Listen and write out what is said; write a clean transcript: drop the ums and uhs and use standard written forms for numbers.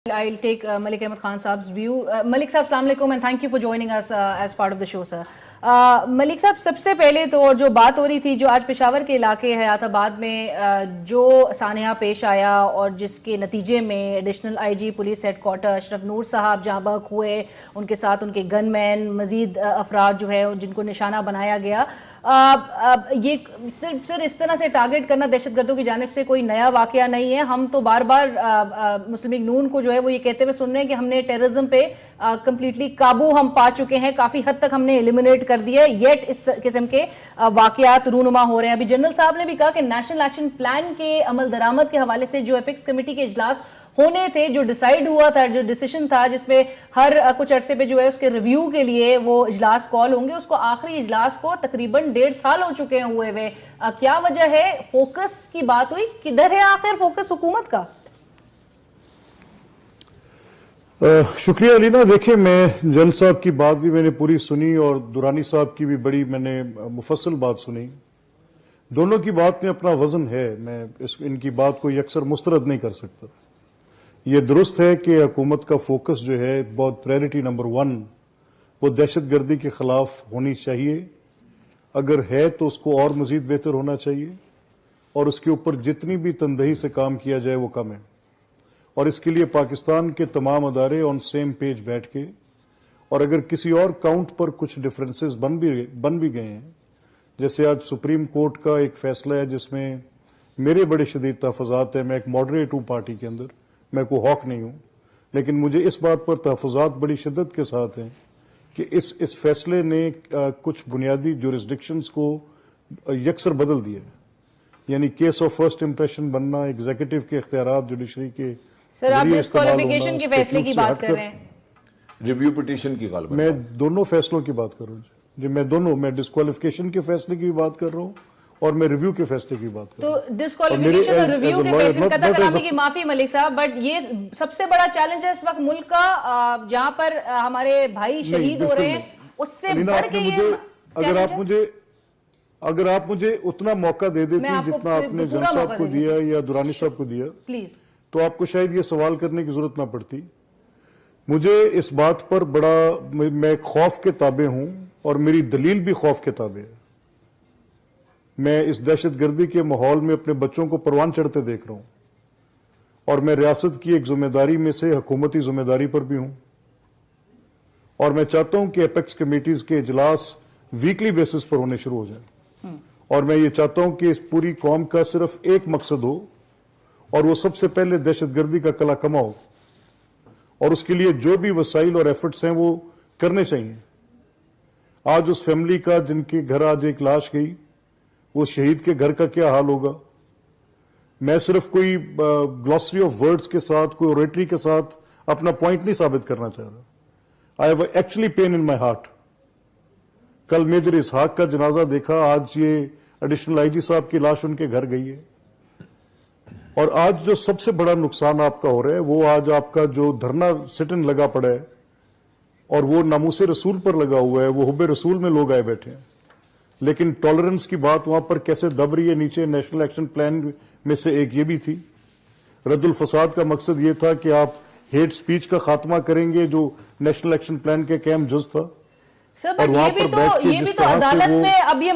I'll take Malik Ahmed Khan Saab's view. Malik Saab, Assalamu alaikum and thank you for joining us as part of the show, sir. ملک صاحب سب سے پہلے تو اور جو بات ہو رہی تھی جو آج پشاور کے علاقے حیات آباد میں جو سانحہ پیش آیا اور جس کے نتیجے میں additional I G police headquarter Ashraf Noor صاحب جہاں بحق ہوئے، ان کے ساتھ ان کے گن مین مزید افراد جو ہے جن کو نشانہ بنایا گیا، یہ صرف اس طرح سے ٹارگٹ کرنا دہشت گردوں کی جانب سے کوئی نیا واقعہ نہیں ہے. ہم تو بار بار مسلم لیگ نون کو جو ہے وہ یہ کہتے ہوئے سن رہے ہیں کہ ہم نے ٹیررزم پہ کمپلیٹلی قابو ہم پا چکے ہیں، کافی حد تک ہم نے ایلیمنیٹ کر دیا ہے، یٹ اس قسم کے واقعات رونما ہو رہے ہیں. ابھی جنرل صاحب نے بھی کہا کہ نیشنل ایکشن پلان کے عمل درآمد کے حوالے سے جو ایپکس کمیٹی کے اجلاس ہونے تھے، جو ڈیسائیڈ ہوا تھا، جو ڈیسیشن تھا جس میں ہر کچھ عرصے پہ جو ہے اس کے ریویو کے لیے وہ اجلاس کال ہوں گے، اس کو آخری اجلاس کو تقریباً 1.5 سال ہو چکے ہیں ہوئے ہوئے. کیا وجہ ہے؟ فوکس کی بات ہوئی، کدھر ہے آخر فوکس حکومت کا؟ شکریہ علینا. دیکھیں، میں جنرل صاحب کی بات بھی میں نے پوری سنی اور دورانی صاحب کی بھی بڑی میں نے مفصل بات سنی. دونوں کی بات میں اپنا وزن ہے، میں ان کی بات کو یکسر مسترد نہیں کر سکتا. یہ درست ہے کہ حکومت کا فوکس جو ہے بہت پرائرٹی نمبر 1 وہ دہشت گردی کے خلاف ہونی چاہیے. اگر ہے تو اس کو اور مزید بہتر ہونا چاہیے اور اس کے اوپر جتنی بھی تندہی سے کام کیا جائے وہ کم ہے. اور اس کے لیے پاکستان کے تمام ادارے آن سیم پیج بیٹھ کے، اور اگر کسی اور کاؤنٹ پر کچھ ڈفرینسز بن بھی گئے ہیں، جیسے آج سپریم کورٹ کا ایک فیصلہ ہے جس میں میرے بڑے شدید تحفظات ہیں. میں ایک ماڈریٹ ہوں پارٹی کے اندر، میں کوئی ہاک نہیں ہوں، لیکن مجھے اس بات پر تحفظات بڑی شدت کے ساتھ ہیں کہ اس فیصلے نے کچھ بنیادی جورسڈکشنز کو یکسر بدل دیا ہے. یعنی کیس آف فرسٹ امپریشن بننا، ایگزیکٹو کے اختیارات جوڈیشری کے سر، آپ ڈسکوالیفیکیشن کے فیصلے کی بات کر رہے ہیں، ریویو پٹیشن کی غالباً میں دونوں فیصلوں کی بات کر رہا ہوں. میں ڈسکوالیفیکیشن کے فیصلے کی بات کر رہا ہوں اور میں ریویو کے فیصلے کی بات کر رہا ہوں. تو ڈسکوالیفیکیشن اور ریویو کے فیصلے قطع کلامی کی معافی ملک صاحب، بٹ یہ سب سے بڑا چیلنج ہے اس وقت ملک کا، جہاں پر ہمارے بھائی شہید ہو رہے ہیں، اس سے بڑھ کے یہ اگر آپ مجھے اتنا موقع دے دیتی جتنا آپ نے جنرل صاحب کو دیا یا دورانی صاحب کو دیا پلیز، تو آپ کو شاید یہ سوال کرنے کی ضرورت نہ پڑتی. مجھے اس بات پر بڑا، میں خوف کے تابع ہوں اور میری دلیل بھی خوف کے تابع ہے. میں اس دہشت گردی کے ماحول میں اپنے بچوں کو پروان چڑھتے دیکھ رہا ہوں اور میں ریاست کی ایک ذمہ داری میں سے حکومتی ذمہ داری پر بھی ہوں، اور میں چاہتا ہوں کہ ایپیکس کمیٹیز کے اجلاس ویکلی بیسس پر ہونے شروع ہو جائیں. اور میں یہ چاہتا ہوں کہ اس پوری قوم کا صرف ایک مقصد ہو اور وہ سب سے پہلے دہشت گردی کا کلا کما ہو، اور اس کے لیے جو بھی وسائل اور ایفرٹس ہیں وہ کرنے چاہیے. آج اس فیملی کا جن کے گھر آج ایک لاش گئی، وہ شہید کے گھر کا کیا حال ہوگا؟ میں صرف کوئی گلوسری آف ورڈز کے ساتھ، کوئی اوریٹری کے ساتھ اپنا پوائنٹ نہیں ثابت کرنا چاہ رہا. I have actually pain in my heart. کل میجر اسحاق کا جنازہ دیکھا، آج یہ ایڈیشنل آئی جی صاحب کی لاش ان کے گھر گئی ہے. اور آج جو سب سے بڑا نقصان آپ کا ہو رہا ہے وہ آج آپ کا جو دھرنا سٹن لگا پڑا ہے اور وہ ناموس رسول پر لگا ہوا ہے، وہ حب رسول میں لوگ آئے بیٹھے ہیں، لیکن ٹالرنس کی بات وہاں پر کیسے دب رہی ہے نیچے. نیشنل ایکشن پلان میں سے ایک یہ بھی تھی. رد الفساد کا مقصد یہ تھا کہ آپ ہیٹ سپیچ کا خاتمہ کریں گے، جو نیشنل ایکشن پلان کے اہم جز تھا. سر یہ بھی تو عدالت میں اب یہ